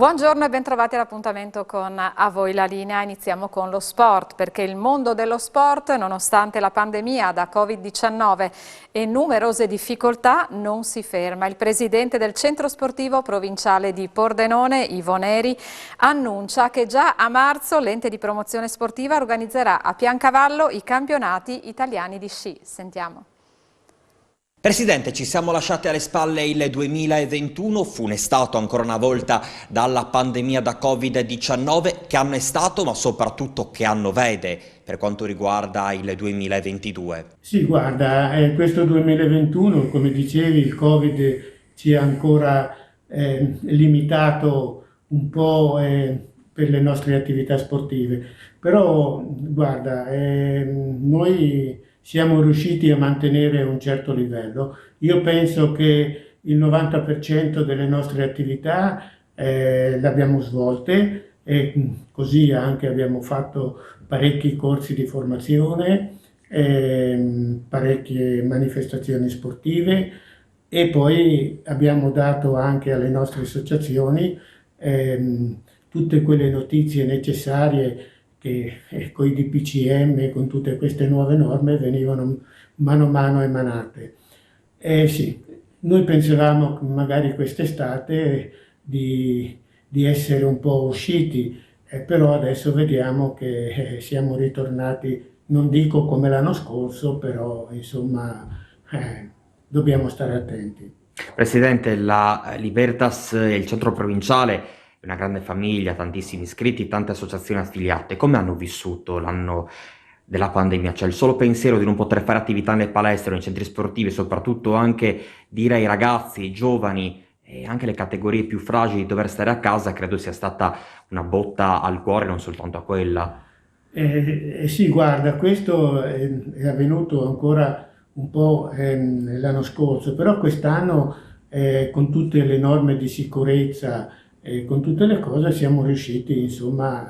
Buongiorno e bentrovati all'appuntamento con A Voi la Linea. Iniziamo con lo sport, perché il mondo dello sport, nonostante la pandemia da Covid-19 e numerose difficoltà, non si ferma. Il presidente del centro sportivo provinciale di Pordenone, Ivo Neri, annuncia che già a marzo l'ente di promozione sportiva organizzerà a Piancavallo i campionati italiani di sci. Sentiamo. Presidente, ci siamo lasciati alle spalle il 2021, funestato ancora una volta dalla pandemia da Covid-19. Che anno è stato, ma soprattutto che anno vede per quanto riguarda il 2022? Sì, guarda, questo 2021, come dicevi, il Covid ci ha ancora limitato un po' per le nostre attività sportive, però guarda, noi siamo riusciti a mantenere un certo livello. Io penso che il 90% delle nostre attività le abbiamo svolte e così anche abbiamo fatto parecchi corsi di formazione, parecchie manifestazioni sportive e poi abbiamo dato anche alle nostre associazioni tutte quelle notizie necessarie che con i DPCM, con tutte queste nuove norme, venivano mano a mano emanate. Sì, noi pensavamo magari quest'estate di essere un po' usciti, però adesso vediamo che siamo ritornati, non dico come l'anno scorso, però insomma dobbiamo stare attenti. Presidente, la Libertas e il centro provinciale è una grande famiglia, tantissimi iscritti, tante associazioni affiliate. Come hanno vissuto l'anno della pandemia? Cioè il solo pensiero di non poter fare attività nelle palestre, nei centri sportivi, soprattutto anche dire ai ragazzi, ai giovani e anche le categorie più fragili di dover stare a casa, credo sia stata una botta al cuore, non soltanto a quella. Sì, guarda, questo è avvenuto ancora un po' l'anno scorso, però quest'anno con tutte le norme di sicurezza e con tutte le cose siamo riusciti insomma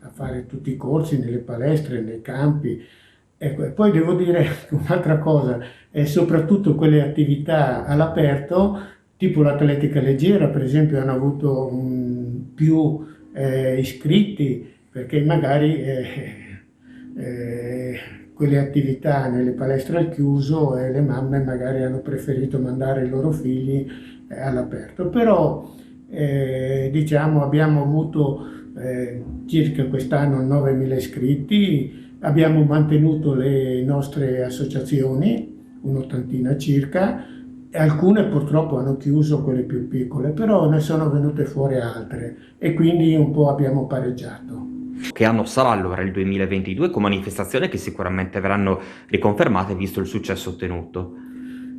a fare tutti i corsi nelle palestre, nei campi. Ecco, e poi devo dire un'altra cosa, soprattutto quelle attività all'aperto, tipo l'atletica leggera per esempio, hanno avuto più iscritti perché magari quelle attività nelle palestre al chiuso le mamme magari hanno preferito mandare i loro figli all'aperto. Però diciamo abbiamo avuto circa quest'anno 9.000 iscritti, abbiamo mantenuto le nostre associazioni, un'ottantina circa, e alcune purtroppo hanno chiuso, quelle più piccole, però ne sono venute fuori altre e quindi un po' abbiamo pareggiato. Che anno sarà allora il 2022 con manifestazioni che sicuramente verranno riconfermate visto il successo ottenuto?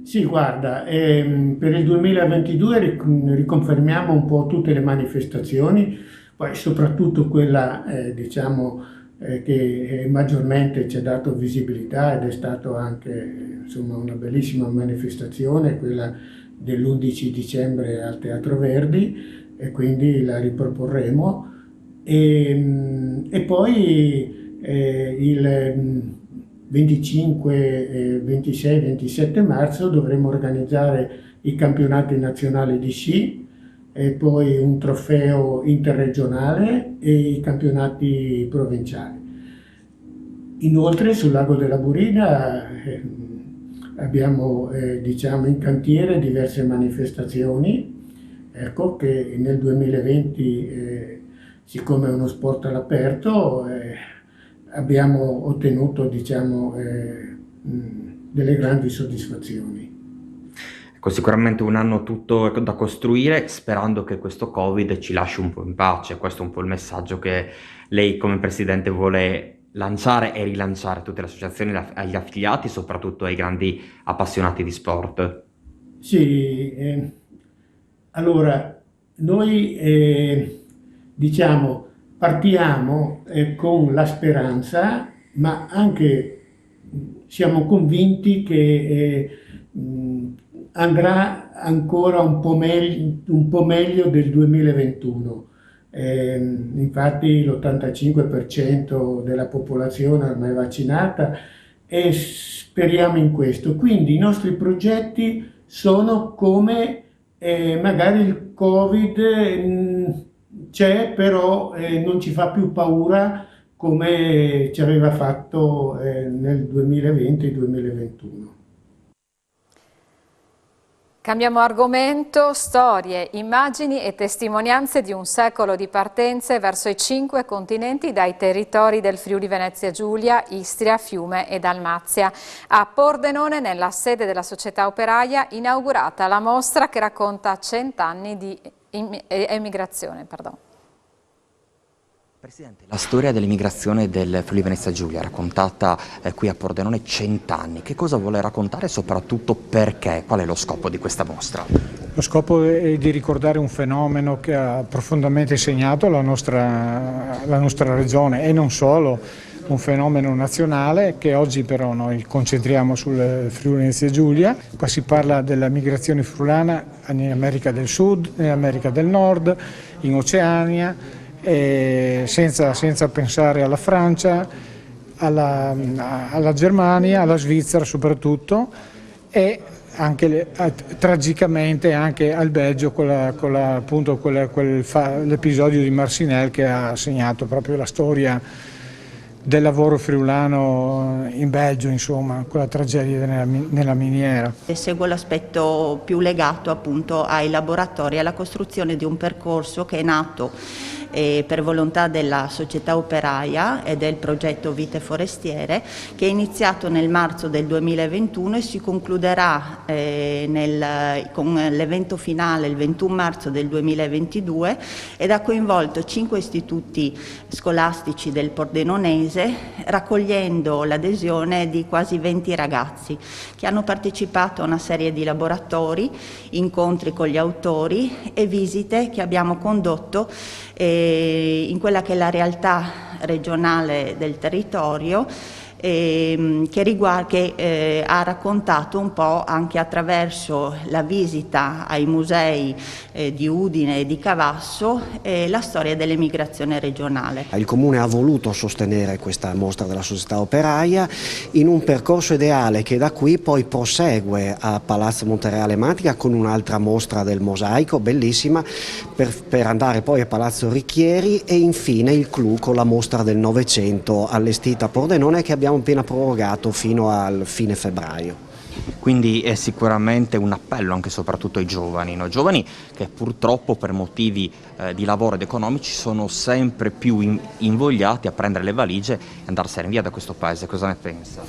Sì, guarda, per il 2022 riconfermiamo un po' tutte le manifestazioni, poi soprattutto quella diciamo che maggiormente ci ha dato visibilità ed è stata anche insomma una bellissima manifestazione, quella dell'11 dicembre al Teatro Verdi, e quindi la riproporremo. E poi il 25, 26, 27 marzo dovremo organizzare i campionati nazionali di sci e poi un trofeo interregionale e i campionati provinciali. Inoltre sul lago della Burina abbiamo diciamo in cantiere diverse manifestazioni, ecco che nel 2020 siccome è uno sport all'aperto abbiamo ottenuto diciamo delle grandi soddisfazioni. Ecco, sicuramente un anno tutto da costruire, sperando che questo Covid ci lasci un po' in pace. Questo è un po' il messaggio che lei come Presidente vuole lanciare e rilanciare a tutte le associazioni, agli affiliati, soprattutto ai grandi appassionati di sport. Sì, allora noi diciamo partiamo con la speranza, ma anche siamo convinti che andrà ancora un po' meglio del 2021. Infatti l'85% della popolazione ormai è vaccinata e speriamo in questo. Quindi i nostri progetti sono come magari il Covid c'è, però non ci fa più paura come ci aveva fatto nel 2020-2021. Cambiamo argomento: storie, immagini e testimonianze di un secolo di partenze verso i 5 continenti dai territori del Friuli Venezia Giulia, Istria, Fiume e Dalmazia. A Pordenone, nella sede della Società Operaia, inaugurata la mostra che racconta 100 anni di emigrazione. Presidente, la storia dell'immigrazione del Friuli Venezia Giulia raccontata qui a Pordenone, 100 anni, che cosa vuole raccontare e soprattutto perché? Qual è lo scopo di questa mostra? Lo scopo è di ricordare un fenomeno che ha profondamente segnato la nostra regione e non solo, un fenomeno nazionale che oggi però noi concentriamo sul Friuli Venezia Giulia. Qua si parla della migrazione friulana in America del Sud, in America del Nord, in Oceania, senza pensare alla Francia, alla Germania, alla Svizzera soprattutto, e anche tragicamente anche al Belgio l'episodio di Marcinelle che ha segnato proprio la storia del lavoro friulano in Belgio, insomma, quella tragedia nella miniera. Seguo l'aspetto più legato appunto ai laboratori, alla costruzione di un percorso che è nato per volontà della Società Operaia e del progetto Vite Forestiere, che è iniziato nel marzo del 2021 e si concluderà con l'evento finale il 21 marzo del 2022, ed ha coinvolto 5 istituti scolastici del Pordenonese, raccogliendo l'adesione di quasi 20 ragazzi che hanno partecipato a una serie di laboratori, incontri con gli autori e visite che abbiamo condotto in quella che è la realtà regionale del territorio, che ha raccontato un po' anche attraverso la visita ai musei di Udine e di Cavasso la storia dell'emigrazione regionale. Il Comune ha voluto sostenere questa mostra della Società Operaia in un percorso ideale che da qui poi prosegue a Palazzo Montereale Matica con un'altra mostra del mosaico bellissima, per andare poi a Palazzo Ricchieri e infine il clou con la mostra del Novecento allestita a Pordenone, che abbiamo appena prorogato fino al fine febbraio. Quindi è sicuramente un appello anche e soprattutto ai giovani, no? Giovani che purtroppo per motivi di lavoro ed economici sono sempre più invogliati a prendere le valigie e andarsene via da questo paese. Cosa ne pensa?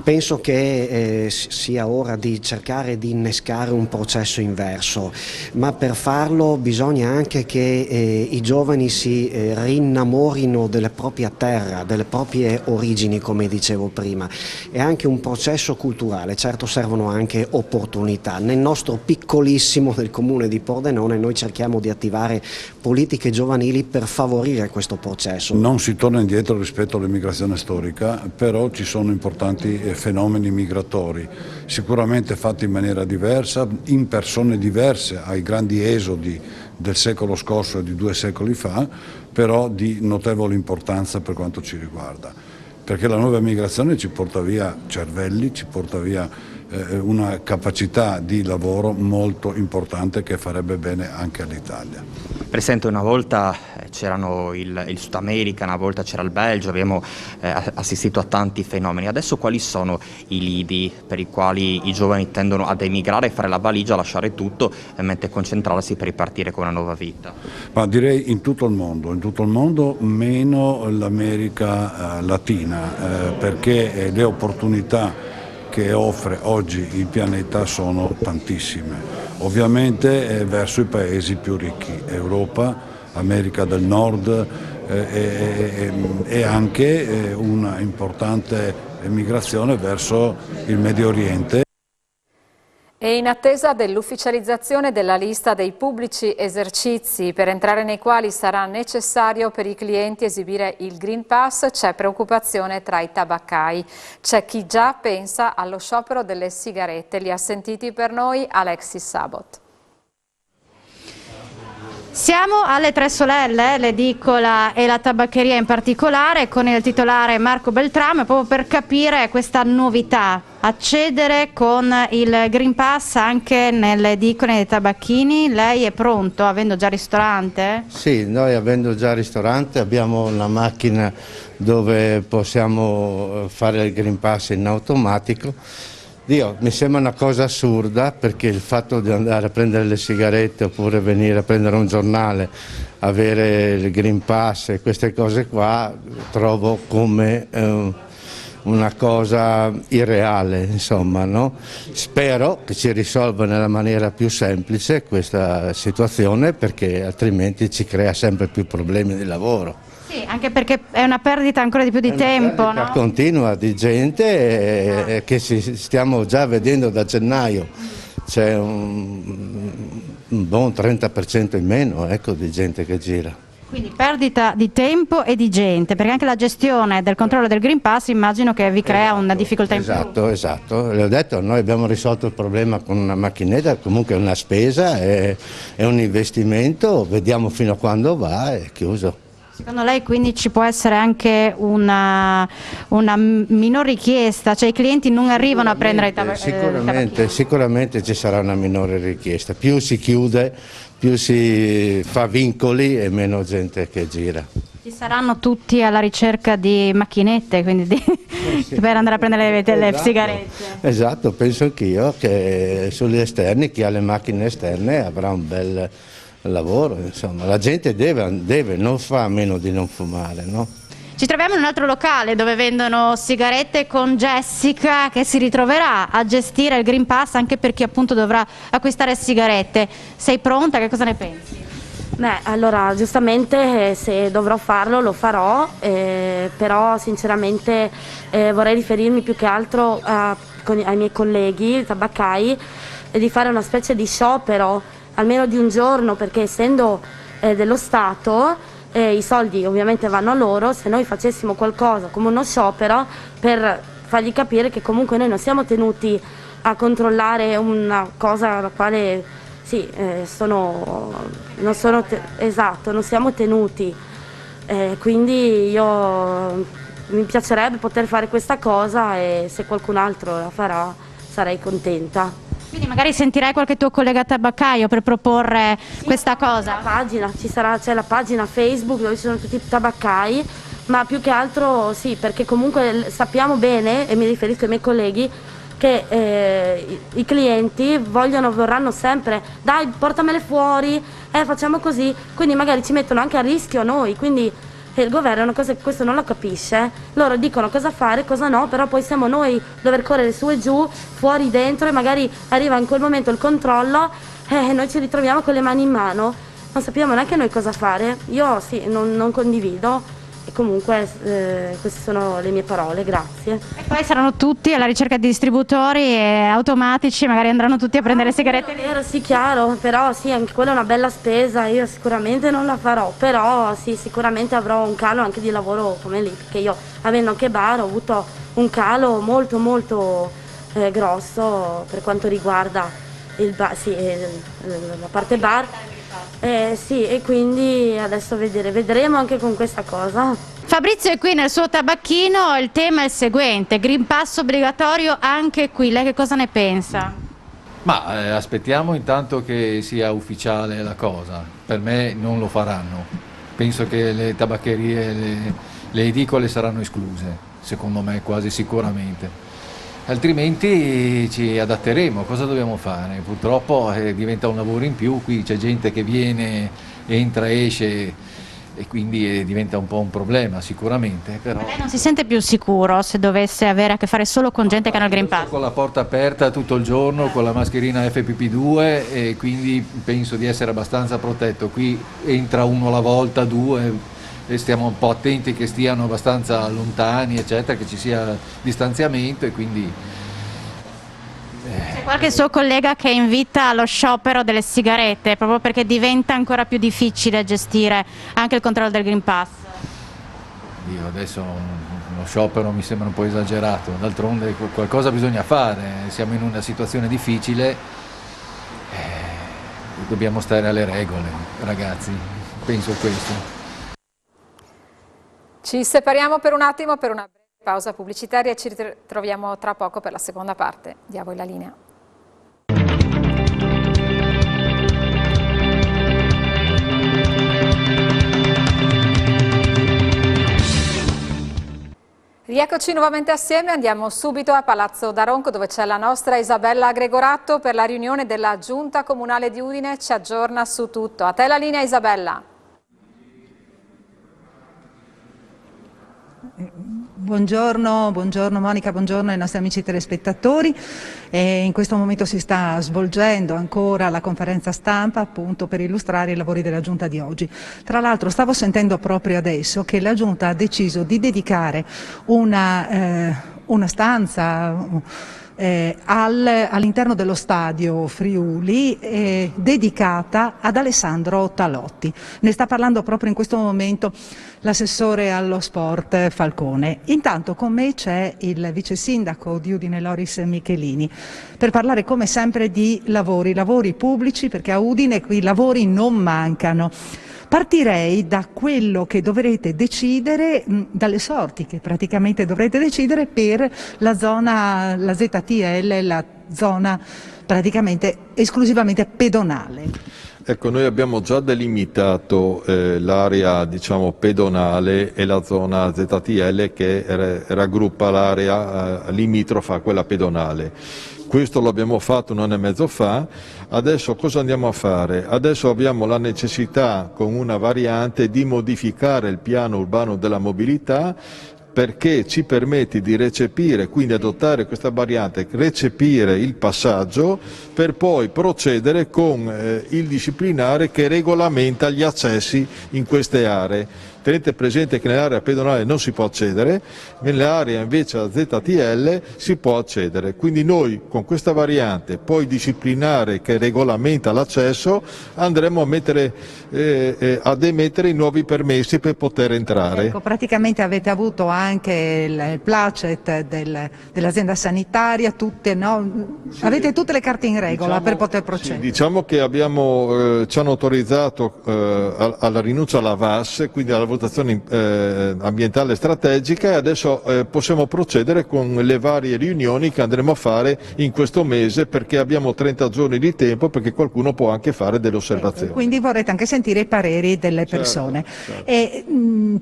Penso che sia ora di cercare di innescare un processo inverso, ma per farlo bisogna anche che i giovani si rinnamorino della propria terra, delle proprie origini, come dicevo prima. È anche un processo culturale. Certo, servono anche opportunità. Nel nostro piccolissimo del comune di Pordenone noi cerchiamo di attivare politiche giovanili per favorire questo processo. Non si torna indietro rispetto all'immigrazione storica, però ci sono importanti fenomeni migratori, sicuramente fatti in maniera diversa, in persone diverse ai grandi esodi del secolo scorso e di 2 secoli fa, però di notevole importanza per quanto ci riguarda. Perché la nuova migrazione ci porta via cervelli, ci porta via una capacità di lavoro molto importante che farebbe bene anche all'Italia. Presidente, una volta c'erano il Sud America, una volta c'era il Belgio, abbiamo assistito a tanti fenomeni. Adesso quali sono i lidi per i quali i giovani tendono ad emigrare, fare la valigia, lasciare tutto e mentre concentrarsi per ripartire con una nuova vita? Ma direi in tutto il mondo meno l'America Latina, perché le opportunità che offre oggi il pianeta sono tantissime, ovviamente verso i paesi più ricchi, Europa, America del Nord e anche una importante emigrazione verso il Medio Oriente. E in attesa dell'ufficializzazione della lista dei pubblici esercizi per entrare nei quali sarà necessario per i clienti esibire il Green Pass, c'è preoccupazione tra i tabaccai. C'è chi già pensa allo sciopero delle sigarette. Li ha sentiti per noi Alexis Sabot. Siamo alle Tre Sorelle, l'edicola e la tabaccheria in particolare, con il titolare Marco Beltrame, proprio per capire questa novità accedere con il Green Pass anche nelle edicole dei tabacchini. Lei è pronto, avendo già ristorante? Sì, noi avendo già ristorante abbiamo una macchina dove possiamo fare il Green Pass in automatico. Mi sembra una cosa assurda, perché il fatto di andare a prendere le sigarette oppure venire a prendere un giornale, avere il Green Pass e queste cose qua, trovo come una cosa irreale, insomma, no? Spero che si risolva nella maniera più semplice questa situazione, perché altrimenti ci crea sempre più problemi di lavoro. Sì, anche perché è una perdita ancora di più di tempo, no? Continua di gente che stiamo già vedendo da gennaio, c'è un buon 30% in meno, ecco, di gente che gira. Quindi perdita di tempo e di gente, perché anche la gestione del controllo del Green Pass immagino che vi crea una difficoltà in più. Esatto, le ho detto, noi abbiamo risolto il problema con una macchinetta, comunque è una spesa, è un investimento, vediamo fino a quando va e chiuso. Secondo lei quindi ci può essere anche una minor richiesta, cioè i clienti non arrivano a prendere i tabacchini? Sicuramente ci sarà una minore richiesta, più si chiude, più si fa vincoli e meno gente che gira. Ci saranno tutti alla ricerca di macchinette, quindi per andare a prendere le sigarette. Esatto, penso anch'io che sugli esterni, chi ha le macchine esterne avrà un bel lavoro, insomma, la gente deve, non fa a meno di non fumare, no? Ci troviamo in un altro locale dove vendono sigarette con Jessica, che si ritroverà a gestire il Green Pass anche per chi appunto dovrà acquistare sigarette. Sei pronta? Che cosa ne pensi? Allora, giustamente se dovrò farlo lo farò, però sinceramente vorrei riferirmi più che altro ai miei colleghi tabaccai di fare una specie di sciopero almeno di un giorno, perché essendo dello Stato i soldi ovviamente vanno a loro. Se noi facessimo qualcosa come uno sciopero per fargli capire che comunque noi non siamo tenuti a controllare una cosa alla quale non siamo tenuti, quindi mi piacerebbe poter fare questa cosa, e se qualcun altro la farà sarei contenta. Quindi magari sentirai qualche tuo collega tabaccaio per proporre questa cosa? C'è la pagina Facebook dove ci sono tutti i tabaccai, ma più che altro sì, perché comunque sappiamo bene, e mi riferisco ai miei colleghi, che i clienti vorranno sempre, dai, portamele fuori, facciamo così, quindi magari ci mettono anche a rischio noi, quindi il governo questo non lo capisce, loro dicono cosa fare, cosa no, però poi siamo noi dover correre su e giù, fuori, dentro, e magari arriva in quel momento il controllo e noi ci ritroviamo con le mani in mano, non sappiamo neanche noi cosa fare. Io non condivido, e comunque queste sono le mie parole, grazie. E poi saranno tutti alla ricerca di distributori automatici, magari andranno tutti a prendere sigarette. È vero, sì, chiaro, però sì, anche quella è una bella spesa, io sicuramente non la farò, però sì, sicuramente avrò un calo anche di lavoro come lì, perché io, avendo anche bar, ho avuto un calo molto molto grosso per quanto riguarda la parte bar. Sì, e quindi adesso vedremo anche con questa cosa. Fabrizio è qui nel suo tabacchino, il tema è il seguente: Green Pass obbligatorio anche qui, lei che cosa ne pensa? Aspettiamo intanto che sia ufficiale la cosa, per me non lo faranno, penso che le tabaccherie, le edicole saranno escluse, secondo me quasi sicuramente. Altrimenti ci adatteremo, cosa dobbiamo fare? Purtroppo diventa un lavoro in più, qui c'è gente che viene, entra, esce e quindi diventa un po' un problema sicuramente. Però... Ma lei non si sente più sicuro se dovesse avere a che fare solo con gente che hanno il Green Pass? Con la porta aperta tutto il giorno, con la mascherina FFP2 e quindi penso di essere abbastanza protetto. Qui entra uno alla volta, due, e stiamo un po' attenti che stiano abbastanza lontani, eccetera, che ci sia distanziamento e quindi... C'è qualche suo collega che invita allo sciopero delle sigarette, proprio perché diventa ancora più difficile gestire anche il controllo del Green Pass? Io adesso uno sciopero mi sembra un po' esagerato, d'altronde qualcosa bisogna fare, siamo in una situazione difficile, dobbiamo stare alle regole, ragazzi, penso questo. Ci separiamo per un attimo per una breve Pausa pubblicitaria e ci ritroviamo tra poco per la seconda parte di A voi la linea. Rieccoci nuovamente assieme, andiamo subito a Palazzo d'Aronco dove c'è la nostra Isabella Gregoratto per la riunione della Giunta Comunale di Udine, ci aggiorna su tutto. A te la linea Isabella. Buongiorno Monica, buongiorno ai nostri amici telespettatori. In questo momento si sta svolgendo ancora la conferenza stampa appunto per illustrare i lavori della Giunta di oggi. Tra l'altro stavo sentendo proprio adesso che la Giunta ha deciso di dedicare una stanza all'interno dello stadio Friuli dedicata ad Alessandro Talotti. Ne sta parlando proprio in questo momento l'assessore allo sport Falcone. Intanto con me c'è il vice sindaco di Udine Loris Michelini per parlare come sempre di lavori pubblici, perché a Udine qui lavori non mancano. Partirei da quello che dovrete decidere, dalle sorti che praticamente dovrete decidere per la zona, la ZTL, la zona praticamente esclusivamente pedonale. Ecco, noi abbiamo già delimitato l'area diciamo pedonale e la zona ZTL che raggruppa l'area limitrofa a quella pedonale. Questo l'abbiamo fatto 1 anno e mezzo fa, adesso cosa andiamo a fare? Adesso abbiamo la necessità con una variante di modificare il piano urbano della mobilità perché ci permette di recepire, quindi adottare questa variante, recepire il passaggio per poi procedere con il disciplinare che regolamenta gli accessi in queste aree. Tenete presente che nell'area pedonale non si può accedere, nell'area invece a ZTL si può accedere. Quindi noi con questa variante, poi disciplinare che regolamenta l'accesso, andremo ad emettere i nuovi permessi per poter entrare. Ecco, praticamente avete avuto anche il placet dell'azienda sanitaria, no? Sì. Avete tutte le carte in regola per poter procedere. Sì, diciamo che ci hanno autorizzato alla rinuncia alla VAS, quindi alla valutazione ambientale strategica, e adesso possiamo procedere con le varie riunioni che andremo a fare in questo mese, perché abbiamo 30 giorni di tempo, perché qualcuno può anche fare delle osservazioni. Quindi vorrete anche sentire i pareri delle persone. Certo. E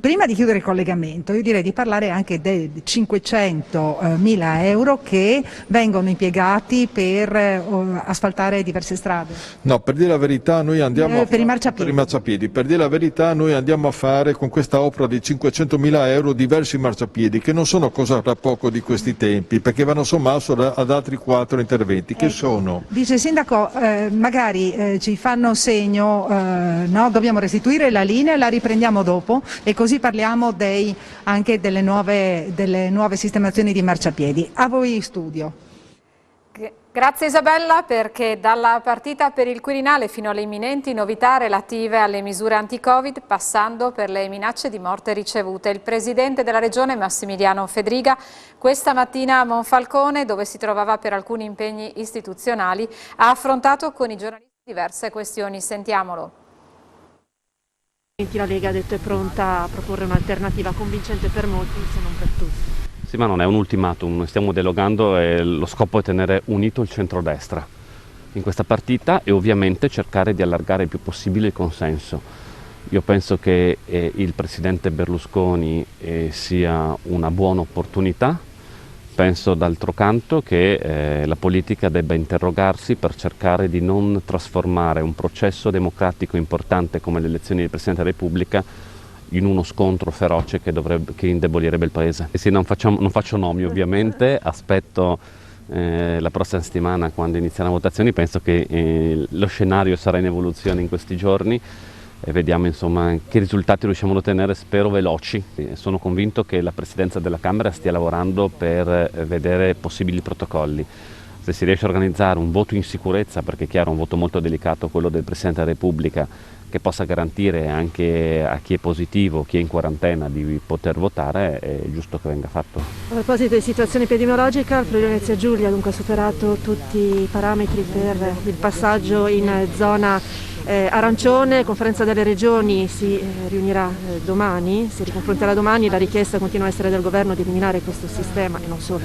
prima di chiudere il collegamento io direi di parlare anche dei 500.000 euro che vengono impiegati per asfaltare diverse strade. No, per dire la verità noi andiamo per i marciapiedi. Per dire la verità noi andiamo a fare con questa opera di 500.000 euro diversi marciapiedi, che non sono cosa da poco di questi tempi, perché vanno sommati ad altri 4 interventi che sono. Dice il sindaco, magari ci fanno segno, no, dobbiamo restituire la linea e la riprendiamo dopo, e così parliamo anche delle nuove sistemazioni di marciapiedi. A voi studio. Grazie Isabella, perché dalla partita per il Quirinale fino alle imminenti novità relative alle misure anti-Covid, passando per le minacce di morte ricevute, il presidente della regione Massimiliano Fedriga questa mattina a Monfalcone, dove si trovava per alcuni impegni istituzionali, ha affrontato con i giornalisti diverse questioni. Sentiamolo. La Lega ha detto è pronta a proporre un'alternativa convincente per molti, se non per tutti. Sì, ma non è un ultimatum, noi stiamo dialogando e lo scopo è tenere unito il centrodestra in questa partita e ovviamente cercare di allargare il più possibile il consenso. Io penso che il presidente Berlusconi sia una buona opportunità, penso d'altro canto che la politica debba interrogarsi per cercare di non trasformare un processo democratico importante come le elezioni del Presidente della Repubblica in uno scontro feroce che indebolirebbe il Paese. E sì, non faccio nomi ovviamente, aspetto la prossima settimana quando inizieranno le votazioni, penso che lo scenario sarà in evoluzione in questi giorni e vediamo insomma che risultati riusciamo ad ottenere, spero veloci. Sono convinto che la Presidenza della Camera stia lavorando per vedere possibili protocolli. Se si riesce a organizzare un voto in sicurezza, perché è chiaro un voto molto delicato quello del Presidente della Repubblica, che possa garantire anche a chi è positivo, chi è in quarantena di poter votare, è giusto che venga fatto. A proposito di situazione epidemiologica, il Friuli Venezia Giulia ha dunque superato tutti i parametri per il passaggio in zona Arancione, conferenza delle regioni si riunirà domani, si riconfronterà domani, la richiesta continua a essere del governo di eliminare questo sistema e non solo.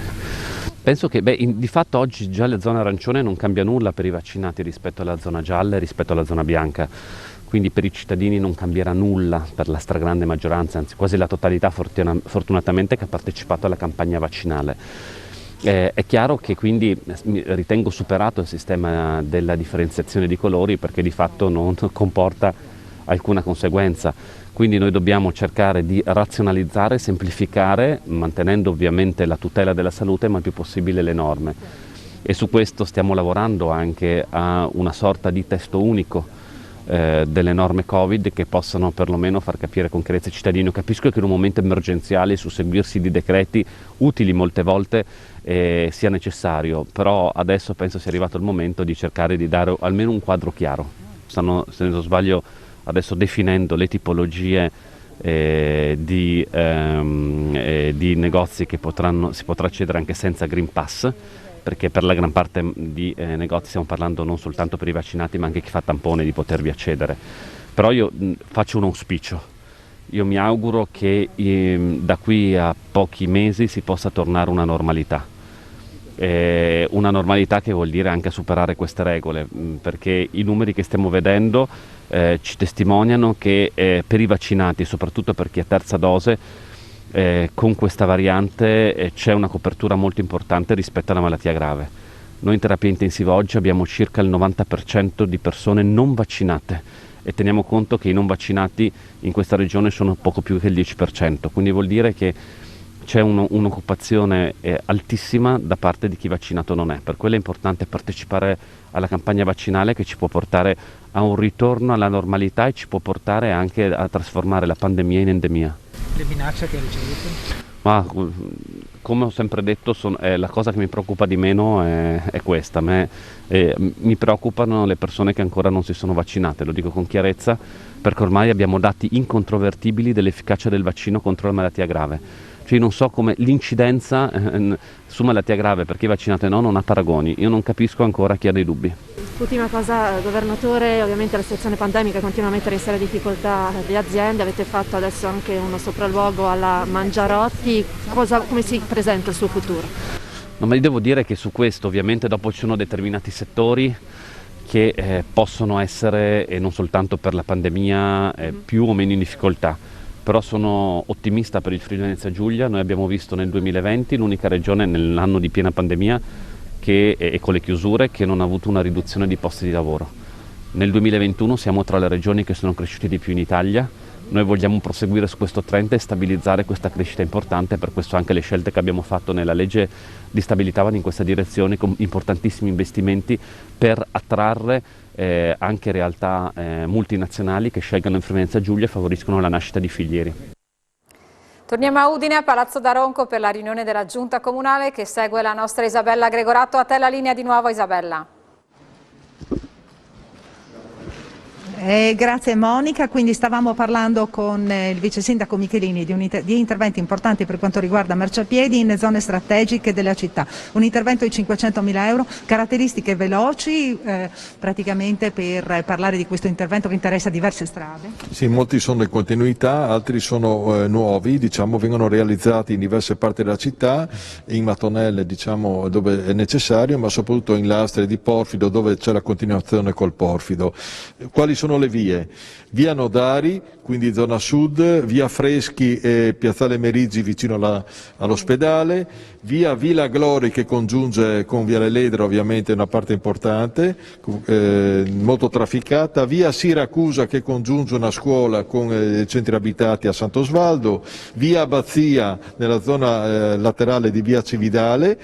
Penso che di fatto oggi già la zona arancione non cambia nulla per i vaccinati rispetto alla zona gialla e rispetto alla zona bianca, quindi per i cittadini non cambierà nulla per la stragrande maggioranza, anzi quasi la totalità fortunatamente che ha partecipato alla campagna vaccinale. È chiaro che quindi ritengo superato il sistema della differenziazione di colori perché di fatto non comporta alcuna conseguenza, quindi noi dobbiamo cercare di razionalizzare, semplificare, mantenendo ovviamente la tutela della salute ma il più possibile le norme, e su questo stiamo lavorando anche a una sorta di testo unico delle norme Covid che possano perlomeno far capire con chiarezza ai cittadini. Io capisco che in un momento emergenziale il susseguirsi di decreti utili molte volte sia necessario, però adesso penso sia arrivato il momento di cercare di dare almeno un quadro chiaro. Stanno, se non sbaglio, adesso definendo le tipologie di negozi che si potrà accedere anche senza Green Pass, perché per la gran parte di negozi stiamo parlando non soltanto per i vaccinati ma anche chi fa tampone di potervi accedere. Però io faccio un auspicio, io mi auguro che da qui a pochi mesi si possa tornare a una normalità che vuol dire anche superare queste regole, perché i numeri che stiamo vedendo ci testimoniano che per i vaccinati, soprattutto per chi ha terza dose, con questa variante c'è una copertura molto importante rispetto alla malattia grave. Noi in terapia intensiva oggi abbiamo circa il 90% di persone non vaccinate e teniamo conto che i non vaccinati in questa regione sono poco più che il 10%, quindi vuol dire che c'è un'occupazione altissima da parte di chi vaccinato non è. Per quello è importante partecipare alla campagna vaccinale che ci può portare a un ritorno alla normalità e ci può portare anche a trasformare la pandemia in endemia. Le minacce che ricevete? Ma come ho sempre detto, la cosa che mi preoccupa di meno è questa. Mi preoccupano le persone che ancora non si sono vaccinate, lo dico con chiarezza, perché ormai abbiamo dati incontrovertibili dell'efficacia del vaccino contro la malattia grave. Cioè io non so come l'incidenza su malattia grave per chi è vaccinato e no non ha paragoni, io non capisco ancora chi ha dei dubbi. Ultima cosa, governatore, ovviamente la situazione pandemica continua a mettere in seria difficoltà le aziende, avete fatto adesso anche uno sopralluogo alla Mangiarotti, come si presenta il suo futuro? No, ma devo dire che su questo ovviamente dopo ci sono determinati settori che possono essere, e non soltanto per la pandemia, più o meno in difficoltà. Però sono ottimista per il Friuli Venezia Giulia. Noi abbiamo visto nel 2020 l'unica regione nell'anno di piena pandemia e con le chiusure che non ha avuto una riduzione di posti di lavoro. Nel 2021 siamo tra le regioni che sono cresciute di più in Italia. Noi vogliamo proseguire su questo trend e stabilizzare questa crescita importante, per questo anche le scelte che abbiamo fatto nella legge di stabilità vanno in questa direzione, con importantissimi investimenti per attrarre anche realtà multinazionali che scelgano il Friuli Venezia Giulia e favoriscono la nascita di filieri. Torniamo a Udine, a Palazzo d'Aronco, per la riunione della Giunta Comunale che segue la nostra Isabella Gregorato. A te la linea di nuovo, Isabella. Grazie Monica, quindi stavamo parlando con il vice sindaco Michelini di interventi importanti per quanto riguarda marciapiedi in zone strategiche della città, un intervento di 500.000 euro, caratteristiche veloci praticamente per parlare di questo intervento che interessa diverse strade. Sì, molti sono in continuità, altri sono nuovi, vengono realizzati in diverse parti della città, in mattonelle dove è necessario, ma soprattutto in lastre di porfido dove c'è la continuazione col porfido. Quali sono le vie? Via Nodari, quindi zona sud, via Freschi e piazzale Merigi vicino all'ospedale, via Villa Glori che congiunge con viale Ledra, ovviamente una parte importante, molto trafficata, via Siracusa che congiunge una scuola con i centri abitati a Sant'Osvaldo, via Abbazia nella zona laterale di via Cividale,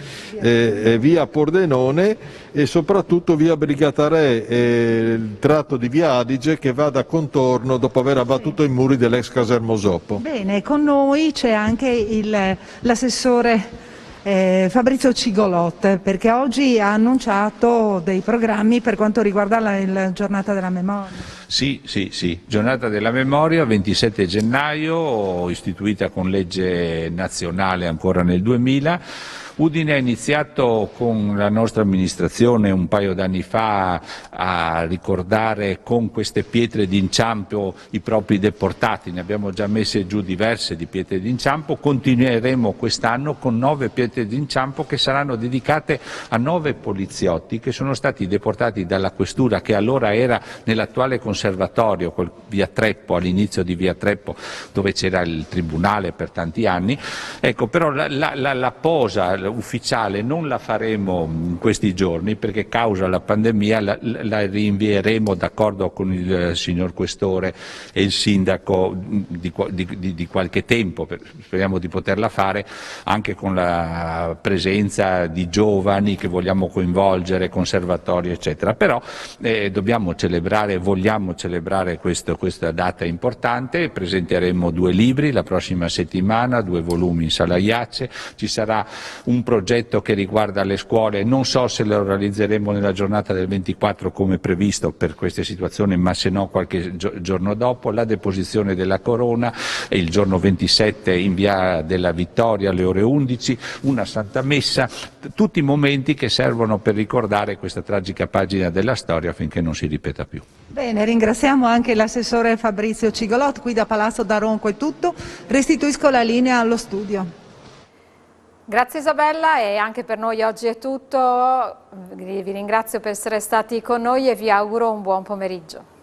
via Pordenone e soprattutto via Brigata Re, il tratto di via Adige che va da contorno dopo aver abbattuto i muri dell'ex casermo Zoppo. Bene, con noi c'è anche l'assessore Fabrizio Cigolot, perché oggi ha annunciato dei programmi per quanto riguarda la giornata della memoria. Sì, giornata della memoria, 27 gennaio, istituita con legge nazionale ancora nel 2000. Udine ha iniziato con la nostra amministrazione un paio d'anni fa a ricordare con queste pietre d'inciampo i propri deportati, ne abbiamo già messe giù diverse di pietre d'inciampo, continueremo quest'anno con 9 pietre d'inciampo che saranno dedicate a 9 poliziotti che sono stati deportati dalla questura che allora era nell'attuale conservatorio, quel via Treppo, all'inizio di via Treppo dove c'era il tribunale per tanti anni. Ecco, però la posa ufficiale non la faremo in questi giorni perché causa la pandemia la rinvieremo d'accordo con il signor Questore e il sindaco di qualche tempo, speriamo di poterla fare anche con la presenza di giovani che vogliamo coinvolgere, conservatori eccetera, però vogliamo celebrare questa data importante, presenteremo 2 libri la prossima settimana, 2 volumi in Sala Iace, ci sarà un progetto che riguarda le scuole, non so se lo realizzeremo nella giornata del 24 come previsto per queste situazioni, ma se no qualche giorno dopo, la deposizione della corona e il giorno 27 in via della Vittoria alle ore 11, una Santa Messa, tutti momenti che servono per ricordare questa tragica pagina della storia affinché non si ripeta più. Bene, ringraziamo anche l'assessore Fabrizio Cigolot, qui da Palazzo d'Aronco è tutto, restituisco la linea allo studio. Grazie Isabella, e anche per noi oggi è tutto, vi ringrazio per essere stati con noi e vi auguro un buon pomeriggio.